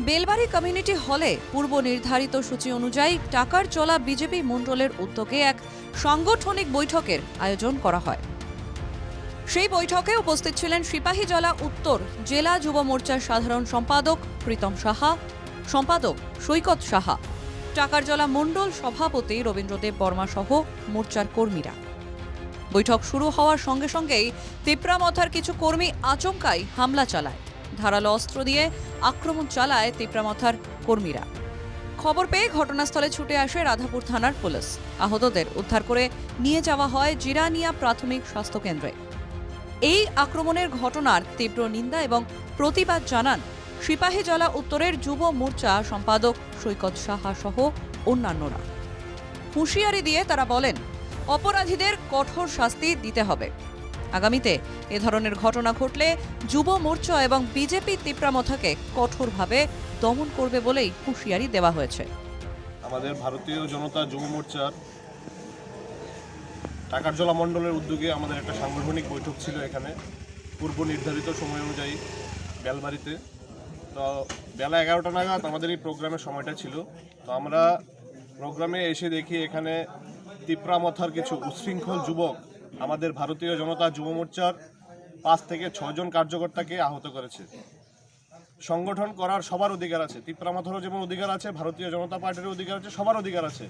Belbari community হলে পূর্ব নির্ধারিত সূচি অনুযায়ী টাকার চলা বিজেপি মণ্ডলের উদ্যোগে এক সাংগঠনিক বৈঠকের আয়োজন করা হয়। সেই বৈঠকে উপস্থিত ছিলেন সিপাহীজলা উত্তর জেলা যুব মোর্চার সাধারণ সম্পাদক প্রীতম সাহা, সম্পাদক সৈকত সাহা, টাকারজলা মণ্ডল সভাপতি রবীন্দ্রদেব বর্মা সহ মোর্চার কর্মীরা। বৈঠক শুরু হওয়ার সঙ্গে সঙ্গেই তিপ্রামথার কিছু কর্মী আচমকাই হামলা চালায়। ধারালো অস্ত্র দিয়ে আক্রমণ চালায় তিপ্রামথার কর্মীরা। খবর পেয়ে ঘটনাস্থলে ছুটে আসে রাধাপুর থানার পুলিশ। আহতদের উদ্ধার করে নিয়ে যাওয়া হয় জিরানিয়া প্রাথমিক স্বাস্থ্য কেন্দ্রে। এই আক্রমণের ঘটনার তীব্র নিন্দা এবং প্রতিবাদ জানান সিপাহীজলা উত্তরের যুব মোর্চা সম্পাদক সৈকত সাহা সহ অন্যান্যরা। হুঁশিয়ারি দিয়ে তারা বলেন, অপরাধীদের কঠোর শাস্তি দিতে হবে। আগামীতে এ ধরনের ঘটনা ঘটলে যুব মোর্চা এবং বিজেপি তিপ্রামথাকে কঠোরভাবে দমন করবে বলেই হুঁশিয়ারি দেওয়া হয়েছে। আমাদের ভারতীয় জনতা যুব মোর্চার টাকারজলা মণ্ডলের উদ্যোগে আমাদের একটা সাংগঠনিক বৈঠক ছিল এখানে পূর্ব নির্ধারিত সময় অনুযায়ী বেলবাড়িতে। তো বেলা 11টা নাগাদ আমাদের এই প্রোগ্রামের সময়টা ছিল। তো আমরা প্রোগ্রামে এসে দেখি এখানে তিপ্রামথার কিছু উচ্ছৃঙ্খল যুবক আমাদের ভারতীয় জনতা যুব মোর্চার 5 থেকে 6 জন কার্যকর্তাকে আহত করেছে। সংগঠন করার সবার অধিকার আছে, তিপ্রামথারও যেমন অধিকার আছে, ভারতীয় জনতা পার্টির অধিকার আছে, সবার অধিকার আছে।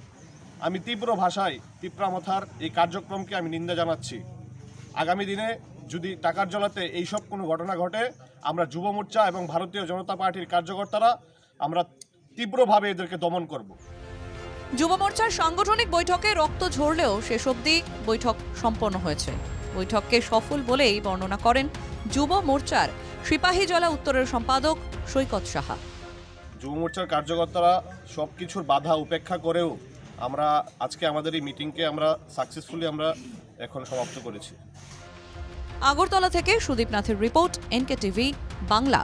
আমি তীব্র ভাষায় তিপ্রামথার এই কার্যক্রমকে আমি নিন্দা জানাচ্ছি। আগামী দিনে যদি টাকারজলাতে এইসব কোনো ঘটনা ঘটে, আমরা যুব মোর্চা এবং ভারতীয় জনতা পার্টির কার্যকর্তারা আমরা তীব্রভাবে এদেরকে দমন করব। যুব মোর্চার সাংগঠনিক বৈঠকে রক্ত ঝরলেও শেষ অবধি বৈঠক সম্পন্ন হয়েছে। বৈঠককে সফল বলেই বর্ণনা করেন যুব মোর্চার সিপাহীজলা উত্তরের সম্পাদক সৈকত সাহা। যুব মোর্চার কার্যকর্তারা সব কিছুর বাধা উপেক্ষা করেও আমরা আজকে আমাদের এই মিটিংকে আমরা সাকসেসফুলি আমরা এখন সমাপ্ত করেছি। আগরতলা থেকে সুদীপ নাথের রিপোর্ট, NK টিভি বাংলা।